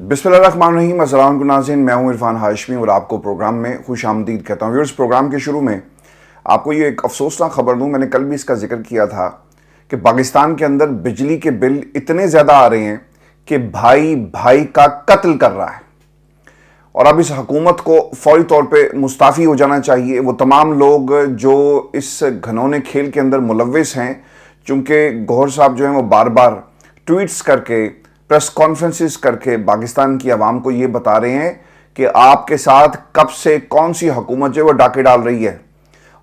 बिस्मिल्लाहिर्रहमानिर्रहीम। अस्सलाम वालेकुम नाज़रीन, मैं हूं इरफान हाशमी और आपको प्रोग्राम में खुश आमदीद कहता हूं। व्यूअर्स, प्रोग्राम के शुरू में आपको ये एक अफसोसनाक खबर दूं। मैंने कल भी इसका जिक्र किया था कि पाकिस्तान के अंदर बिजली के बिल इतने ज़्यादा आ रहे हैं कि भाई भाई का कत्ल कर रहा है और अब इस हुकूमत को फौरी तौर पे मुस्ताफ़ी हो जाना चाहिए। वो तमाम लोग जो इस घनौने खेल के अंदर मुलव्विस हैं, चूँकि गौहर साहब जो हैं वो बार बार ट्वीट्स करके, प्रेस कॉन्फ्रेंसेस करके पाकिस्तान की आवाम को ये बता रहे हैं कि आपके साथ कब से कौन सी हुकूमत जो है वो डाके डाल रही है,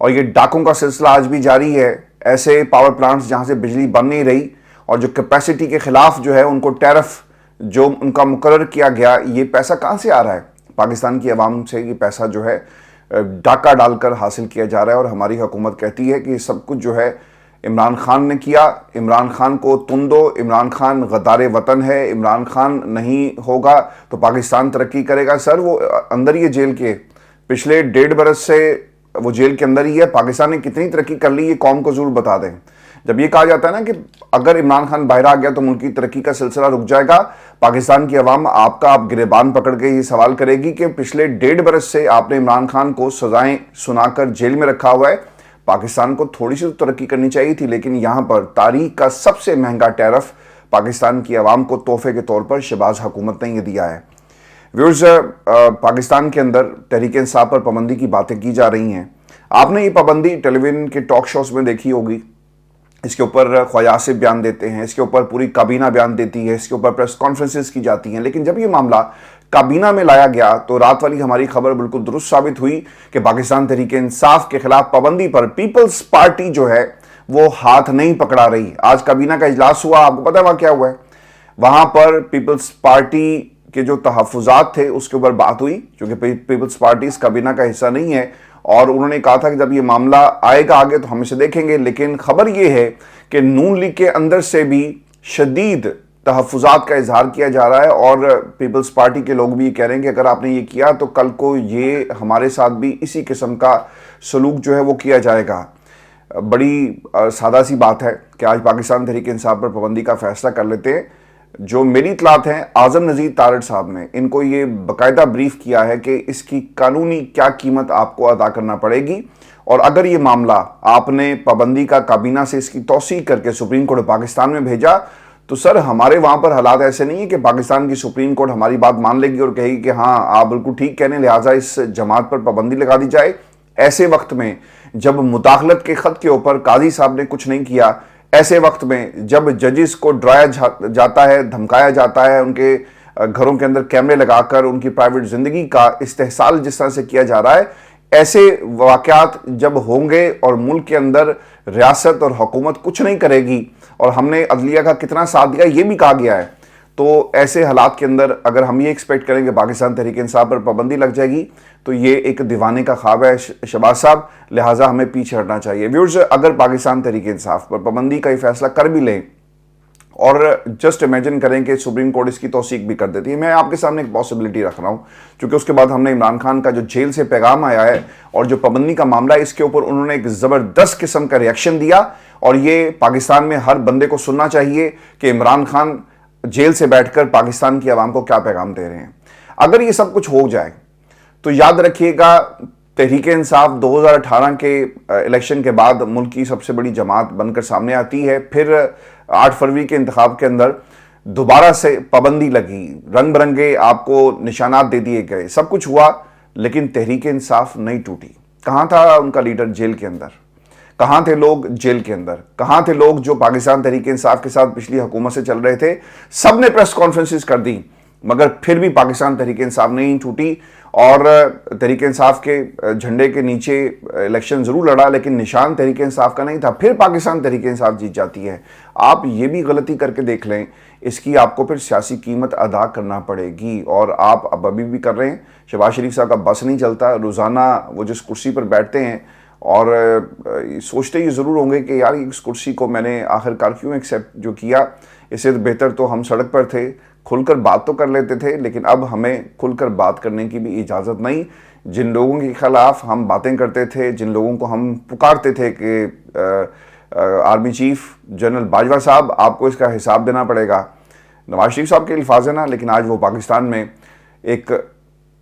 और ये डाकों का सिलसिला आज भी जारी है। ऐसे पावर प्लांट्स जहाँ से बिजली बन नहीं रही और जो कैपेसिटी के खिलाफ जो है उनको टैरिफ जो उनका मुकर्रर किया गया, ये पैसा कहाँ से आ रहा है? पाकिस्तान की आवाम से ये पैसा जो है डाका डालकर हासिल किया जा रहा है। और हमारी हुकूमत कहती है कि सब कुछ जो है इमरान खान ने किया, इमरान खान को तुम दो, इमरान खान गद्दार वतन है, इमरान खान नहीं होगा तो पाकिस्तान तरक्की करेगा। सर, वो अंदर ही है जेल के, पिछले 1.5 बरस से वो जेल के अंदर ही है। पाकिस्तान ने कितनी तरक्की कर ली ये कौम को जरूर बता दें। जब ये कहा जाता है ना कि अगर इमरान खान बाहर आ गया तो मुल्क की तरक्की का सिलसिला रुक जाएगा, पाकिस्तान की आवाम आप गिरेबान पकड़ के ये सवाल करेगी कि पिछले 1.5 बरस से आपने इमरान खान को सजाएं सुनाकर जेल में रखा हुआ है। पाकिस्तान को थोड़ी सी तो तरक्की करनी चाहिए थी, लेकिन यहाँ पर तारीख का सबसे महंगा टैरिफ पाकिस्तान की आवाम को तोहफे के तौर पर शहबाज हुकूमत ने यह दिया है। व्यूअर्स, पाकिस्तान के अंदर तहरीक इंसाफ पर पाबंदी की बातें की जा रही हैं। आपने ये पाबंदी टेलीविजन के टॉक शोज में देखी होगी। इसके ऊपर ख्वाजा आसिफ बयान देते हैं, इसके ऊपर पूरी काबीना बयान देती है, इसके ऊपर प्रेस कॉन्फ्रेंसेस की जाती हैं। लेकिन जब ये मामला काबीना में लाया गया तो रात वाली हमारी खबर बिल्कुल दुरुस्त साबित हुई कि पाकिस्तान तहरीक इंसाफ के खिलाफ पाबंदी पर पीपल्स पार्टी जो है वो हाथ नहीं पकड़ा रही। आज काबीना का इजलास हुआ, आपको पता है वहाँ क्या हुआ है? वहाँ पर पीपल्स पार्टी के जो तहफ़्फ़ुज़ात थे उसके ऊपर बात हुई, क्योंकि पीपल्स पार्टी इस काबीना का हिस्सा नहीं है, और उन्होंने कहा था कि जब ये मामला आएगा आगे तो हम इसे देखेंगे। लेकिन खबर ये है कि नून लीग के अंदर से भी शदीद तहफ़्फ़ुज़ात का इजहार किया जा रहा है, और पीपल्स पार्टी के लोग भी ये कह रहे हैं कि अगर आपने ये किया तो कल को ये हमारे साथ भी इसी किस्म का सलूक जो है वो किया जाएगा। बड़ी सादा सी बात है कि आज पाकिस्तान तहरीक इंसाफ पर पाबंदी का फैसला कर लेते हैं। जो मेरी इतलात हैं, आज़म नज़ीर तारड़ साहब ने इनको ये बाकायदा ब्रीफ किया है कि इसकी कानूनी क्या कीमत आपको अदा करना पड़ेगी, और अगर ये मामला आपने पाबंदी का काबीना से इसकी तौसीक करके सुप्रीम कोर्ट पाकिस्तान में भेजा तो सर हमारे वहाँ पर हालात ऐसे नहीं है कि पाकिस्तान की सुप्रीम कोर्ट हमारी बात मान लेगी और कहेगी कि हाँ आप बिल्कुल ठीक कह रहे हैं, लिहाजा इस जमात पर पाबंदी लगा दी जाए। ऐसे वक्त में जब मुदाखलत के खत के ऊपर काजी साहब ने कुछ नहीं किया, ऐसे वक्त में जब जजेस को डराया जाता है, धमकाया जाता है, उनके घरों के अंदर कैमरे लगाकर उनकी प्राइवेट ज़िंदगी का इस्तेहसाल जिस तरह से किया जा रहा है, ऐसे वाक़यात जब होंगे और मुल्क के अंदर रियासत और हुकूमत कुछ नहीं करेगी, और हमने अदलिया का कितना साथ दिया ये भी कहा गया है, तो ऐसे हालात के अंदर अगर हम ये एक्सपेक्ट करें कि पाकिस्तान तहरीक इंसाफ पर पाबंदी लग जाएगी तो ये एक दीवाने का ख्वाब है शहबाज साहब, लिहाजा हमें पीछे हटना चाहिए। व्यूअर्स, अगर पाकिस्तान तहरीक इंसाफ पर पाबंदी का ये फैसला कर भी लें और जस्ट इमेजिन करें कि सुप्रीम कोर्ट इसकी तौसीक भी कर देती है, मैं आपके सामने एक पॉसिबिलिटी रख रहा हूँ, क्योंकि उसके बाद हमने इमरान खान का जो जेल से पैगाम आया है और जो पाबंदी का मामला है इसके ऊपर उन्होंने एक ज़बरदस्त किस्म का रिएक्शन दिया, और ये पाकिस्तान में हर बंदे को सुनना चाहिए कि इमरान खान जेल से बैठकर पाकिस्तान की आवाम को क्या पैगाम दे रहे हैं। अगर ये सब कुछ हो जाए तो याद रखिएगा, तहरीक इंसाफ 2018 के इलेक्शन के बाद मुल्क की सबसे बड़ी जमात बनकर सामने आती है। फिर 8 फरवरी के इंतखाब के अंदर दोबारा से पाबंदी लगी, रंग बिरंगे आपको निशानात दे दिए गए, सब कुछ हुआ, लेकिन तहरीक इंसाफ नहीं टूटी। कहाँ था उनका लीडर जेल के अंदर? कहाँ थे लोग जेल के अंदर? कहाँ थे लोग जो पाकिस्तान तहरीक इंसाफ के साथ पिछली हुकूमत से चल रहे थे? सब ने प्रेस कॉन्फ्रेंसेस कर दी, मगर फिर भी पाकिस्तान तहरीक इंसाफ नहीं टूटी, और तहरीक इंसाफ के झंडे के नीचे इलेक्शन ज़रूर लड़ा, लेकिन निशान तहरीक इंसाफ का नहीं था। फिर पाकिस्तान तहरीक इंसाफ जीत जाती है। आप ये भी गलती करके देख लें, इसकी आपको फिर सियासी कीमत अदा करना पड़ेगी, और आप अब अभी भी कर रहे हैं। शहबाज शरीफ साहब का बस नहीं चलता, रोज़ाना वो जिस कुर्सी पर बैठते हैं और सोचते ही ज़रूर होंगे कि यार इस कुर्सी को मैंने आखिरकार क्यों एक्सेप्ट जो किया, इससे बेहतर तो हम सड़क पर थे, खुलकर बात तो कर लेते थे, लेकिन अब हमें खुलकर बात करने की भी इजाज़त नहीं। जिन लोगों के ख़िलाफ़ हम बातें करते थे, जिन लोगों को हम पुकारते थे कि आर्मी चीफ जनरल बाजवा साहब आपको इसका हिसाब देना पड़ेगा, نواز شریف صاحب کے الفاظ ہیں نا، لیکن آج وہ پاکستان میں ایک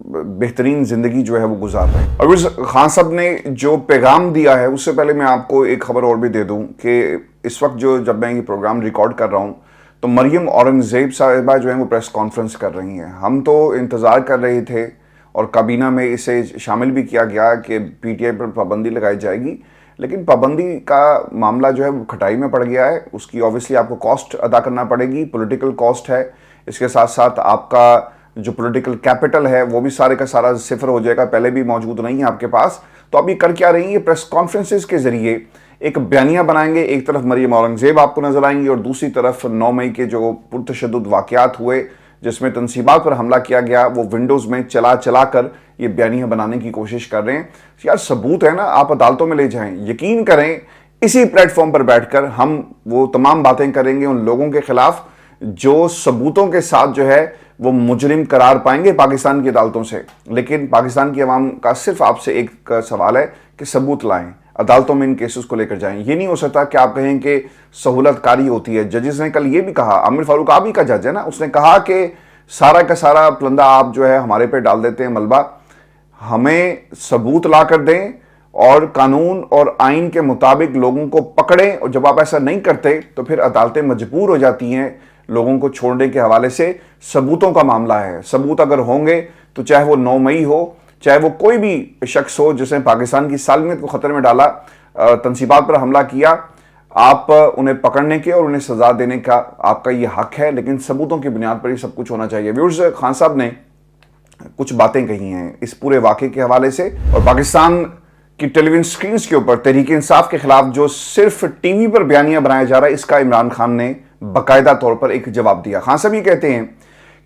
بہترین زندگی جو ہے وہ گزار رہے ہیں۔ اور خان صاحب نے جو پیغام دیا ہے، اس سے پہلے میں آپ کو ایک خبر اور بھی دے دوں کہ اس وقت جب میں یہ پروگرام ریکارڈ کر رہا ہوں تو مریم اورنگزیب صاحبہ جو ہیں وہ پریس کانفرنس کر رہی ہیں۔ ہم تو انتظار کر رہے تھے اور کابینہ میں اسے شامل بھی کیا گیا کہ پی ٹی آئی پر پابندی لگائی جائے گی، لیکن پابندی کا معاملہ جو ہے وہ کھٹائی میں پڑ گیا ہے۔ اس کی اوبیسلی آپ کو کاسٹ ادا کرنا پڑے گی، پولیٹیکل کاسٹ ہے، اس کے ساتھ ساتھ آپ کا جو پولیٹیکل کیپٹل ہے وہ بھی سارے کا سارا صفر ہو جائے گا، پہلے بھی موجود نہیں ہے آپ کے پاس۔ تو اب یہ کر کیا رہی ہے؟ پریس کانفرنسز کے ذریعے ایک بیانیہ بنائیں گے، ایک طرف مریم اورنگزیب آپ کو نظر آئیں گی اور دوسری طرف 9 مئی کے جو پرتشدد واقعات ہوئے جس میں تنصیبات پر حملہ کیا گیا، وہ ونڈوز میں چلا کر یہ بیانیہ بنانے کی کوشش کر رہے ہیں۔ یار ثبوت ہے نا، آپ عدالتوں میں لے جائیں، یقین کریں اسی پلیٹ فارم پر بیٹھ کر ہم وہ تمام باتیں کریں گے ان لوگوں کے خلاف جو ثبوتوں کے ساتھ جو ہے وہ مجرم قرار پائیں گے پاکستان کی عدالتوں سے۔ لیکن پاکستان کی عوام کا صرف آپ سے ایک سوال ہے کہ ثبوت لائیں، عدالتوں میں ان کیسز کو لے کر جائیں۔ یہ نہیں ہو سکتا کہ آپ کہیں کہ سہولت کاری ہوتی ہے۔ ججز نے کل یہ بھی کہا، عامر فاروق آپ ہی کا جج ہے نا، اس نے کہا کہ سارا کا سارا پلندہ آپ جو ہے ہمارے پہ ڈال دیتے ہیں ملبہ، ہمیں ثبوت لا کر دیں اور قانون اور آئین کے مطابق لوگوں کو پکڑیں، اور جب آپ ایسا نہیں کرتے تو پھر عدالتیں مجبور ہو جاتی ہیں لوگوں کو چھوڑنے کے حوالے سے۔ ثبوتوں کا معاملہ ہے، ثبوت اگر ہوں گے تو چاہے وہ 9 مئی ہو، چاہے وہ کوئی بھی شخص ہو جس نے پاکستان کی سالمیت کو خطرے میں ڈالا، تنصیبات پر حملہ کیا، آپ انہیں پکڑنے کے اور انہیں سزا دینے کا آپ کا یہ حق ہے، لیکن ثبوتوں کی بنیاد پر یہ سب کچھ ہونا چاہیے۔ ویورز، خان صاحب نے کچھ باتیں کہی ہیں اس پورے واقعے کے حوالے سے، اور پاکستان کی ٹیلی ویژن سکرینز کے اوپر تحریک انصاف کے خلاف جو صرف ٹی وی پر بیانیہ بنایا جا رہا ہے، اس کا عمران خان نے باقاعدہ طور پر ایک جواب دیا۔ خان صاحب یہ کہتے ہیں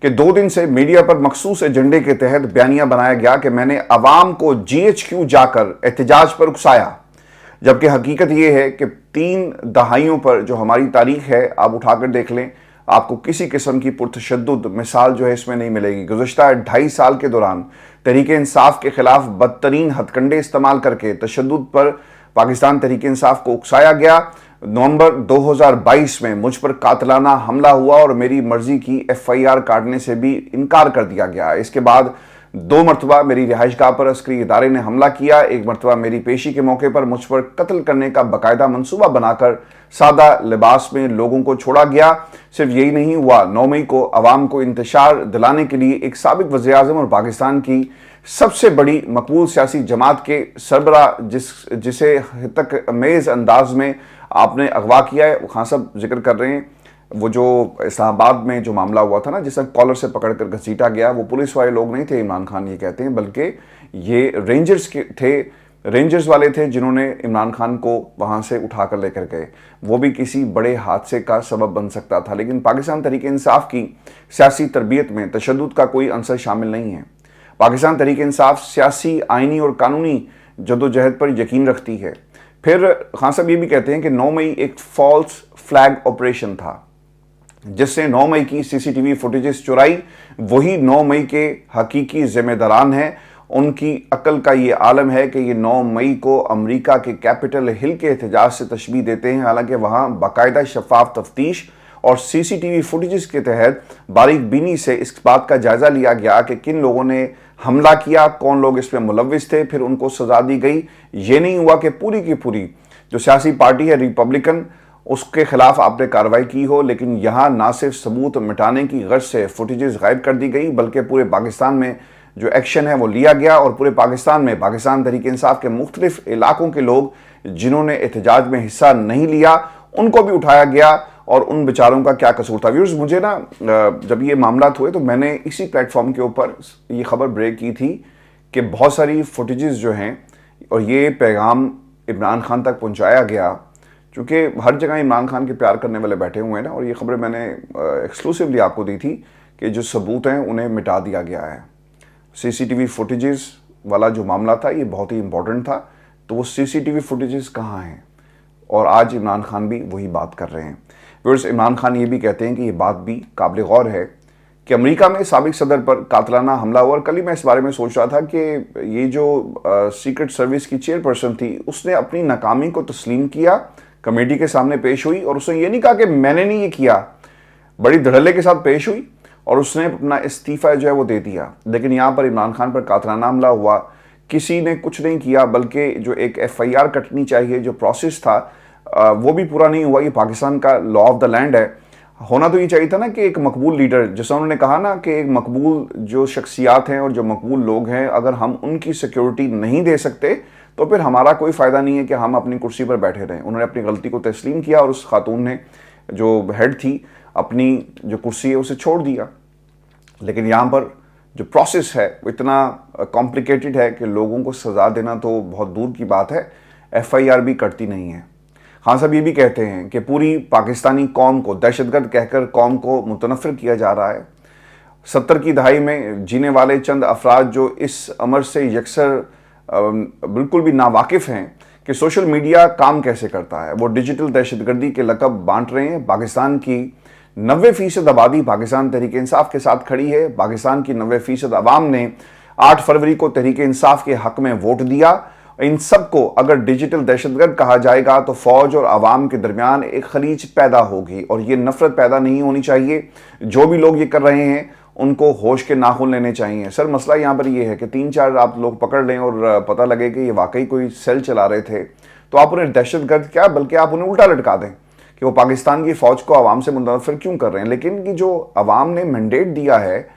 کہ 2 دن سے میڈیا پر مخصوص ایجنڈے کے تحت بیانیہ بنایا گیا کہ میں نے عوام کو GHQ جا کر احتجاج پر اکسایا، جبکہ حقیقت یہ ہے کہ 3 دہائیوں پر جو ہماری تاریخ ہے آپ اٹھا کر دیکھ لیں، آپ کو کسی قسم کی پرتشدد مثال جو ہے اس میں نہیں ملے گی۔ گزشتہ 2.5 سال کے دوران تحریک انصاف کے خلاف بدترین ہتھ کنڈے استعمال کر کے تشدد پر پاکستان تحریک انصاف کو اکسایا گیا۔ نومبر 2022 میں مجھ پر قاتلانہ حملہ ہوا اور میری مرضی کی FIR کاٹنے سے بھی انکار کر دیا گیا۔ اس کے بعد 2 مرتبہ میری رہائش گاہ پر عسکری ادارے نے حملہ کیا، ایک مرتبہ میری پیشی کے موقع پر مجھ پر قتل کرنے کا باقاعدہ منصوبہ بنا کر سادہ لباس میں لوگوں کو چھوڑا گیا۔ صرف یہی نہیں ہوا، 9 مئی کو عوام کو انتشار دلانے کے لیے ایک سابق وزیر اعظم اور پاکستان کی سب سے بڑی مقبول سیاسی جماعت کے سربراہ جسے تک امیز انداز میں آپ نے اغوا کیا ہے، خان صاحب ذکر کر رہے ہیں وہ جو اسلام آباد میں جو معاملہ ہوا تھا نا، جس طرح کالر سے پکڑ کر گھسیٹا گیا، وہ پولیس والے لوگ نہیں تھے، عمران خان یہ کہتے ہیں، بلکہ یہ رینجرز والے تھے جنہوں نے عمران خان کو وہاں سے اٹھا کر لے کر گئے۔ وہ بھی کسی بڑے حادثے کا سبب بن سکتا تھا، لیکن پاکستان تحریک انصاف کی سیاسی تربیت میں تشدد کا کوئی عنصر شامل نہیں ہے۔ پاکستان تحریک انصاف سیاسی، آئینی اور قانونی جدوجہد پر یقین رکھتی ہے۔ پھر خان صاحب یہ بھی کہتے ہیں کہ 9 مئی ایک فالس فلیگ آپریشن تھا، جس سے 9 مئی کی CCTV فوٹیجز چرائی وہی 9 مئی کے حقیقی ذمہ داران ہیں۔ ان کی عقل کا یہ عالم ہے کہ یہ 9 مئی کو امریکہ کے کیپٹل ہل کے احتجاج سے تشبیہ دیتے ہیں، حالانکہ وہاں باقاعدہ شفاف تفتیش اور CCTV فوٹیجز کے تحت باریک بینی سے اس بات کا جائزہ لیا گیا کہ کن لوگوں نے حملہ کیا، کون لوگ اس میں ملوث تھے، پھر ان کو سزا دی گئی۔ یہ نہیں ہوا کہ پوری کی پوری جو سیاسی پارٹی ہے ریپبلکن، اس کے خلاف آپ نے کارروائی کی ہو، لیکن یہاں نہ صرف ثبوت مٹانے کی غرض سے فوٹیجز غائب کر دی گئی، بلکہ پورے پاکستان میں جو ایکشن ہے وہ لیا گیا، اور پورے پاکستان میں پاکستان تحریک انصاف کے مختلف علاقوں کے لوگ جنہوں نے احتجاج میں حصہ نہیں لیا ان کو بھی اٹھایا گیا، اور ان بیچاروں کا کیا قصور تھا۔ ویورز، مجھے نا جب یہ معاملات ہوئے تو میں نے اسی پلیٹ فارم کے اوپر یہ خبر بریک کی تھی کہ بہت ساری فوٹیجز جو ہیں، اور یہ پیغام عمران خان تک پہنچایا گیا، چونکہ ہر جگہ عمران خان کے پیار کرنے والے بیٹھے ہوئے ہیں نا، اور یہ خبریں میں نے ایکسکلوسیولی آپ کو دی تھی کہ جو ثبوت ہیں انہیں مٹا دیا گیا ہے۔ CCTV فوٹیجز والا جو معاملہ تھا یہ بہت ہی امپورٹنٹ تھا، تو وہ CCTV فوٹیجز کہاں ہیں؟ اور آج عمران خان بھی وہی بات کر رہے ہیں۔ ویورز، عمران خان یہ بھی کہتے ہیں کہ یہ بات بھی قابل غور ہے کہ امریکہ میں سابق صدر پر قاتلانہ حملہ ہوا، اور کل ہی میں اس بارے میں سوچ رہا تھا کہ یہ جو سیکرٹ سروس کی چیئرپرسن تھی، اس نے اپنی ناکامی کو تسلیم کیا، کمیٹی کے سامنے پیش ہوئی، اور اس نے یہ نہیں کہا کہ میں نے نہیں یہ کیا، बड़ी धड़ल्ले के साथ पेश हुई और उसने अपना इस्तीफा जो है वो दे दिया। लेकिन यहाँ पर इमरान खान पर कातलाना हमला हुआ, किसी ने कुछ नहीं किया, बल्कि जो एक FIR कटनी चाहिए, जो प्रोसेस था वो भी पूरा नहीं हुआ। ये पाकिस्तान का लॉ ऑफ द लैंड है। होना तो ये चाहिए था ना कि एक मकबूल लीडर, जैसा उन्होंने कहा ना कि एक मकबूल जो शख्सियात हैं और जो मकबूल लोग हैं, अगर हम उनकी सिक्योरिटी नहीं दे सकते तो फिर हमारा कोई फ़ायदा नहीं है कि हम अपनी कुर्सी पर बैठे रहें। उन्होंने अपनी गलती को तस्लीम किया और उस खातून ने, जो हेड थी, अपनी जो कुर्सी है उसे छोड़ दिया। लेकिन यहाँ पर जो प्रोसेस है वो इतना कॉम्प्लिकेटेड है कि लोगों को सज़ा देना तो बहुत दूर की बात है, FIR भी कटती नहीं है। खान साहब ये भी कहते हैं कि पूरी पाकिस्तानी कौम को दहशतगर्द कहकर कौम को मुतनफ़िर किया जा रहा है। 70 की दहाई में जीने वाले चंद अफराद जो इस अमर से यकसर बिल्कुल भी नावाकिफ़ हैं कि सोशल मीडिया काम कैसे करता है, वो डिजिटल दहशतगर्दी के लक़ब बांट रहे हैं। पाकिस्तान की 90% आबादी पाकिस्तान तहरीक इंसाफ के साथ खड़ी है। पाकिस्तान की 90% आवाम ने 8 फरवरी को तहरीक इंसाफ के हक़ में वोट दिया। इन सब को अगर डिजिटल दहशतगर्द कहा जाएगा तो फ़ौज और आवाम के दरमियान एक खलीज पैदा होगी और ये नफ़रत पैदा नहीं होनी चाहिए। जो भी लोग ये कर रहे हैं उनको होश के नाखून लेने चाहिए। सर मसला यहाँ पर ये है कि 3-4 आप लोग पकड़ लें और पता लगे कि ये वाकई कोई सेल चला रहे थे, तो आप उन्हें दहशतगर्द क्या, बल्कि आप उन्हें उल्टा लटका दें कि वो पाकिस्तान की फ़ौज को आवाम से मुतनफ़िर क्यों कर रहे हैं। लेकिन कि जो आवाम ने मैंडेट दिया है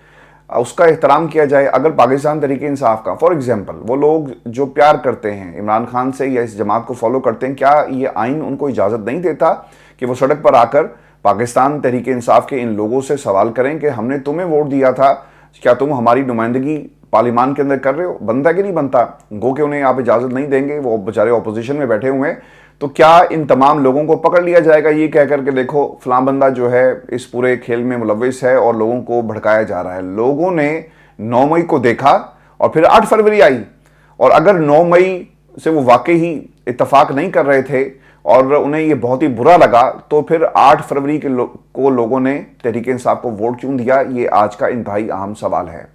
उसका एहतराम किया जाए। अगर पाकिस्तान तहरीक इंसाफ का, फॉर एग्जांपल, वो लोग जो प्यार करते हैं इमरान खान से या इस जमात को फॉलो करते हैं, क्या ये आइन उनको इजाज़त नहीं देता कि वो सड़क पर आकर पाकिस्तान तहरीक इंसाफ के इन लोगों से सवाल करें कि हमने तुम्हें वोट दिया था, क्या तुम हमारी नुमाइंदगी पार्लियामान के अंदर कर रहे हो? बनता कि नहीं बनता? गो कि उन्हें आप इजाज़त नहीं देंगे, वो बेचारे अपोजिशन में बैठे हुए हैं, तो क्या इन तमाम लोगों को पकड़ लिया जाएगा ये कह करके देखो फलां बंदा जो है इस पूरे खेल में मुलव्विस है और लोगों को भड़काया जा रहा है? लोगों ने 9 मई को देखा और फिर 8 फरवरी आई, और अगर 9 मई से वो वाकई ही इत्तफाक नहीं कर रहे थे और उन्हें ये बहुत ही बुरा लगा, तो फिर 8 फरवरी के को लोगों ने तहरीक इंसाफ को वोट क्यों दिया? ये आज का इंतहाई अहम सवाल है।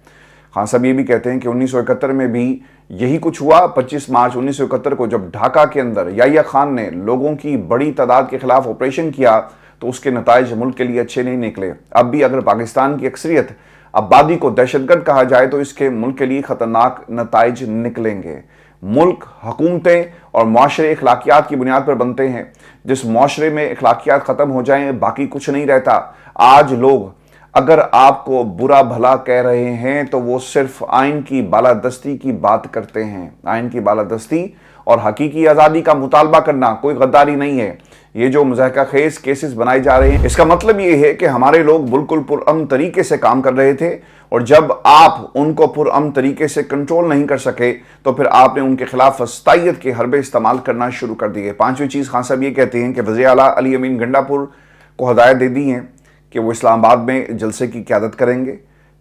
खान साहब ये भी कहते हैं कि 1971 में भी यही कुछ हुआ। 25 मार्च 1971 को जब ढाका के अंदर याहिया खान ने लोगों की बड़ी तादाद के खिलाफ ऑपरेशन किया तो उसके नताइज मुल्क के लिए अच्छे नहीं निकले। अब भी अगर पाकिस्तान की अक्सरियत आबादी को दहशतगर्द कहा जाए तो इसके मुल्क के लिए खतरनाक नताइज निकलेंगे। मुल्क हुकूमतें और माशरे अखलाकियात की बुनियाद पर बनते हैं। जिस माशरे में अखलाकियात ख़त्म हो जाएं बाकी कुछ नहीं रहता। आज लोग अगर आपको बुरा भला कह रहे हैं तो वो सिर्फ आइन की बालादस्ती की बात करते हैं। आइन की बालादस्ती और हकीकी आज़ादी का मुतालबा करना कोई गद्दारी नहीं है। ये जो मुज़ाहिका खेज केसेस बनाए जा रहे हैं, इसका मतलब ये है कि हमारे लोग बिल्कुल पुरअमन तरीके से काम कर रहे थे, और जब आप उनको पुरअमन तरीके से कंट्रोल नहीं कर सके तो फिर आपने उनके खिलाफ फस्तायत के हरबे इस्तेमाल करना शुरू कर दिए। 5वीं चीज़ खान साहब ये कहते हैं कि वज़ीर आला अली अमीन गंडापुर को हदायत दे दी हैं कि वो इस्लामाबाद में जलसे की क़यादत करेंगे।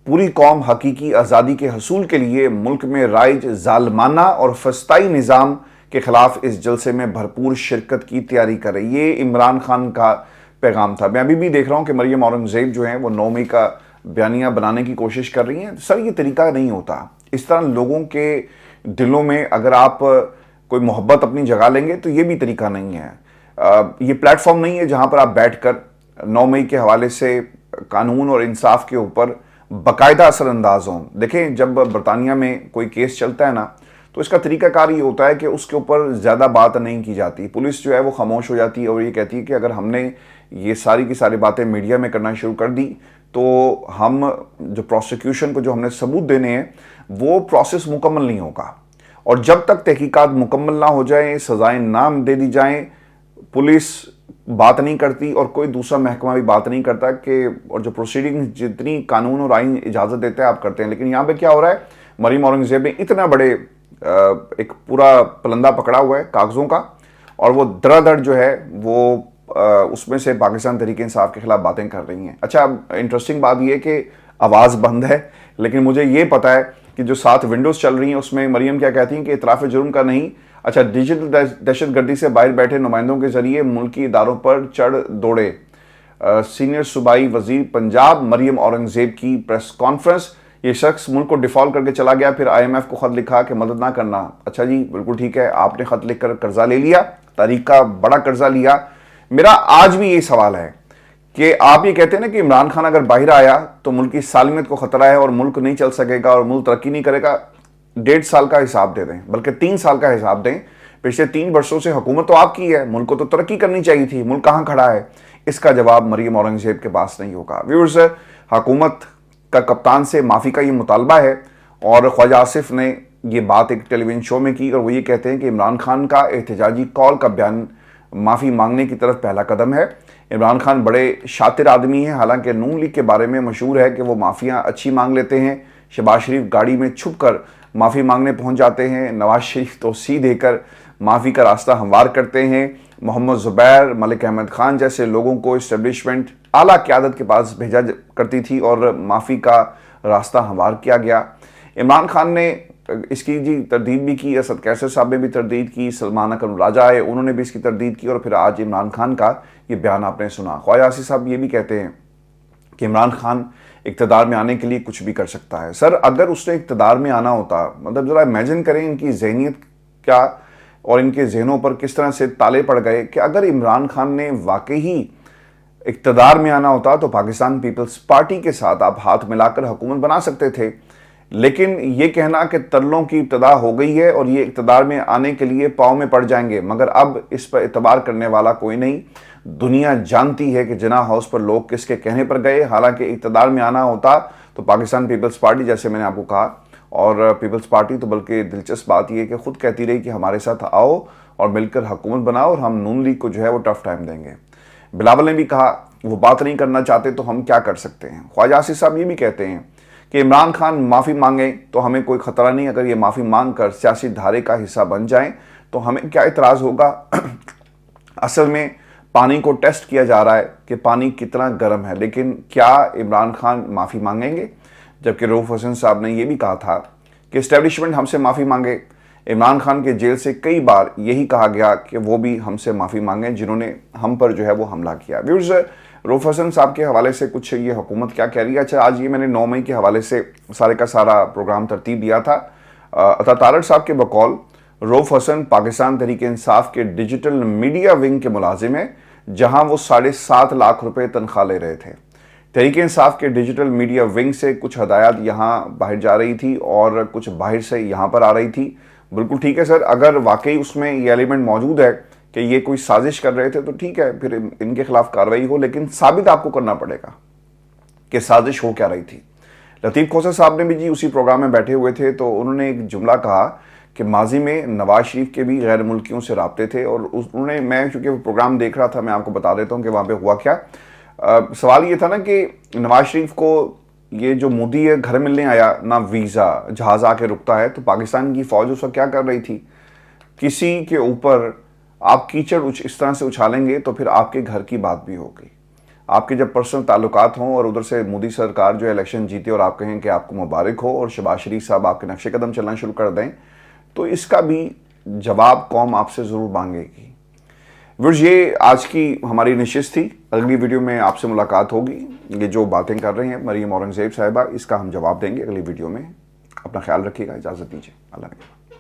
पूरी कौम हकीकी आज़ादी के हसूल के लिए मुल्क में राइज जालमाना और फस्ताई निज़ाम के ख़िलाफ़ इस जलसे में भरपूर शिरकत की तैयारी करे। ये इमरान खान का पैगाम था। मैं अभी भी देख रहा हूँ कि मरियम औरंगज़ेब जो हैं वो 9 मई का बयानिया बनाने की कोशिश कर रही हैं। सर ये तरीका नहीं होता। इस तरह लोगों के दिलों में अगर आप कोई मोहब्बत अपनी जगा लेंगे तो ये भी तरीका नहीं है। ये प्लेटफॉर्म नहीं है जहाँ पर आप बैठ कर 9 मई के हवाले से कानून और इंसाफ के ऊपर बाकायदा असरअंदाज हों। देखें, जब बरतानिया में कोई केस चलता है ना तो इसका तरीकाकार ये होता है कि उसके ऊपर ज़्यादा बात नहीं की जाती। पुलिस जो है वो खामोश हो जाती है और ये कहती है कि अगर हमने ये सारी की सारी बातें मीडिया में करना शुरू कर दी तो हम जो प्रोसिक्यूशन को जो हमने सबूत देने हैं वो प्रोसेस मुकम्मल नहीं होगा। और जब तक तहकीकात मुकम्मल ना हो जाएं, सज़ाएँ ना दे दी जाएँ, पुलिस बात नहीं करती और कोई दूसरा महकमा भी बात नहीं करता कि और जो प्रोसीडिंग जितनी कानून और आइन इजाज़त देता है आप करते हैं। लेकिन यहाँ पे क्या हो रहा है, मरीम औरंगज़ेब ने इतना बड़े एक पूरा पलंदा पकड़ा हुआ है कागज़ों का, और वो धड़ाधड़ जो है वो उसमें से पाकिस्तान तहरीक इंसाफ के खिलाफ बातें कर रही हैं। अच्छा, इंटरेस्टिंग बात यह कि आवाज़ बंद है, लेकिन मुझे ये पता है कि जो 7 विंडोज़ चल रही हैं उसमें मरीम क्या कहती हैं कि इतराफ़ जुर्म का नहीं, अच्छा डिजिटल दहशतगर्दी से बाहर बैठे नुमाइंदों के जरिए मुल्की इदारों पर चढ़ दौड़े। सीनियर सूबाई वजीर पंजाब मरीम औरंगज़ेब की प्रेस कॉन्फ्रेंस। ये शख्स मुल्क को डिफ़ॉल्ट करके चला गया, फिर IMF को ख़त लिखा कि मदद ना करना। अच्छा जी, बिल्कुल ठीक है, आपने ख़त लिख कर कर्जा ले लिया, तारीख का बड़ा कर्जा लिया। मेरा आज भी ये सवाल है کہ آپ یہ کہتے ہیں نا کہ عمران خان اگر باہر آیا تو ملک کی سالمیت کو خطرہ ہے اور ملک نہیں چل سکے گا اور ملک ترقی نہیں کرے گا. 1.5 سال کا حساب دے دیں, بلکہ 3 سال کا حساب دیں. پچھلے 3 برسوں سے حکومت تو آپ کی ہے, ملک کو تو ترقی کرنی چاہیے تھی, ملک کہاں کھڑا ہے؟ اس کا جواب مریم اورنگزیب کے پاس نہیں ہوگا. ویورز, حکومت کا کپتان سے معافی کا یہ مطالبہ ہے, اور خواجہ آصف نے یہ بات ایک ٹیلی ویژن شو میں کی, اور وہ یہ کہتے ہیں کہ عمران خان کا احتجاجی کال کا بیان معافی مانگنے کی طرف پہلا قدم ہے. عمران خان بڑے شاطر آدمی ہیں, حالانکہ نون لیگ کے بارے میں مشہور ہے کہ وہ معافیاں اچھی مانگ لیتے ہیں. شہباز شریف گاڑی میں چھپ کر معافی مانگنے پہنچ جاتے ہیں, نواز شریف توسیع دے کر معافی کا راستہ ہموار کرتے ہیں. محمد زبیر, ملک احمد خان جیسے لوگوں کو اسٹیبلشمنٹ اعلیٰ قیادت کے پاس بھیجا کرتی تھی اور معافی کا راستہ ہموار کیا گیا. عمران خان نے اس کی تردید بھی کی, اسد کیسر صاحب نے بھی تردید کی, سلمان اکرم راجہ آئے انہوں نے بھی اس کی تردید کی, اور پھر آج عمران خان کا یہ بیان آپ نے سنا. خواجہ آصف صاحب یہ بھی کہتے ہیں کہ عمران خان اقتدار میں آنے کے لیے کچھ بھی کر سکتا ہے. سر, اگر اس نے اقتدار میں آنا ہوتا, مطلب ذرا امیجن کریں ان کی ذہنیت کیا اور ان کے ذہنوں پر کس طرح سے تالے پڑ گئے, کہ اگر عمران خان نے واقعی اقتدار میں آنا ہوتا تو پاکستان پیپلز پارٹی کے ساتھ آپ ہاتھ ملا کر حکومت بنا سکتے تھے. لیکن یہ کہنا کہ ترلوں کی ابتدا ہو گئی ہے اور یہ اقتدار میں آنے کے لیے پاؤں میں پڑ جائیں گے, مگر اب اس پر اعتبار کرنے والا کوئی نہیں. دنیا جانتی ہے کہ جناح ہاؤس پر لوگ کس کے کہنے پر گئے. حالانکہ اقتدار میں آنا ہوتا تو پاکستان پیپلز پارٹی, جیسے میں نے آپ کو کہا, اور پیپلز پارٹی تو بلکہ دلچسپ بات یہ کہ خود کہتی رہی کہ ہمارے ساتھ آؤ اور مل کر حکومت بناؤ اور ہم نون لیگ کو جو ہے وہ ٹف ٹائم دیں گے. بلاول نے بھی کہا وہ بات نہیں کرنا چاہتے تو ہم کیا کر سکتے ہیں. خواجہ آصف صاحب یہ بھی کہتے ہیں کہ عمران خان معافی مانگیں تو ہمیں کوئی خطرہ نہیں, اگر یہ معافی مانگ کر سیاسی دھارے کا حصہ بن جائیں تو ہمیں کیا اعتراض ہوگا. اصل میں پانی کو ٹیسٹ کیا جا رہا ہے کہ پانی کتنا گرم ہے, لیکن کیا عمران خان معافی مانگیں گے؟ جبکہ رؤف حسن صاحب نے یہ بھی کہا تھا کہ اسٹیبلشمنٹ ہم سے معافی مانگے. عمران خان کے جیل سے کئی بار یہی کہا گیا کہ وہ بھی ہم سے معافی مانگیں جنہوں نے ہم پر جو ہے وہ حملہ کیا. ویورز, رؤف حسن صاحب کے حوالے سے کچھ یہ حکومت کیا کہہ رہی ہے. اچھا, آج یہ میں نے 9 مئی کے حوالے سے سارے کا سارا پروگرام ترتیب دیا تھا. عطا تارڑ صاحب کے بقول رؤف حسن پاکستان تحریک انصاف کے ڈیجیٹل میڈیا ونگ کے ملازم ہیں, جہاں وہ 7.5 لاکھ روپے تنخواہ لے رہے تھے. تحریک انصاف کے ڈیجیٹل میڈیا ونگ سے کچھ ہدایات یہاں باہر جا رہی تھی اور کچھ باہر سے یہاں پر آ رہی تھی. بالکل ٹھیک ہے سر, اگر واقعی اس میں یہ ایلیمنٹ موجود ہے کہ یہ کوئی سازش کر رہے تھے تو ٹھیک ہے, پھر ان کے خلاف کارروائی ہو, لیکن ثابت آپ کو کرنا پڑے گا کہ سازش ہو کیا رہی تھی. لطیف کھوسر صاحب نے بھی جی اسی پروگرام میں بیٹھے ہوئے تھے, تو انہوں نے ایک جملہ کہا کہ ماضی میں نواز شریف کے بھی غیر ملکیوں سے رابطے تھے, اور انہوں نے, میں چونکہ وہ پروگرام دیکھ رہا تھا, میں آپ کو بتا دیتا ہوں کہ وہاں پہ ہوا کیا. سوال یہ تھا نا کہ نواز شریف کو یہ جو مودی ہے گھر ملنے آیا, نہ ویزا, جہاز آ کے رکتا ہے, تو پاکستان کی فوج اس وقت کیا کر رہی تھی. کسی کے اوپر آپ کیچڑ اس طرح سے اچھالیں گے تو پھر آپ کے گھر کی بات بھی ہوگی. آپ کے جب پرسنل تعلقات ہوں اور ادھر سے مودی سرکار جو ہے الیکشن جیتے اور آپ کہیں کہ آپ کو مبارک ہو, اور شہباز شریف صاحب آپ کے نقش قدم چلنا شروع کر دیں, تو اس کا بھی جواب قوم آپ سے ضرور مانگے گی. ویورز, یہ آج کی ہماری نشست تھی. اگلی ویڈیو میں آپ سے ملاقات ہوگی. یہ جو باتیں کر رہے ہیں مریم اورنگزیب صاحبہ, اس کا ہم جواب دیں گے اگلی ویڈیو میں. اپنا خیال رکھیے گا, اجازت دیجیے, اللہ حافظ.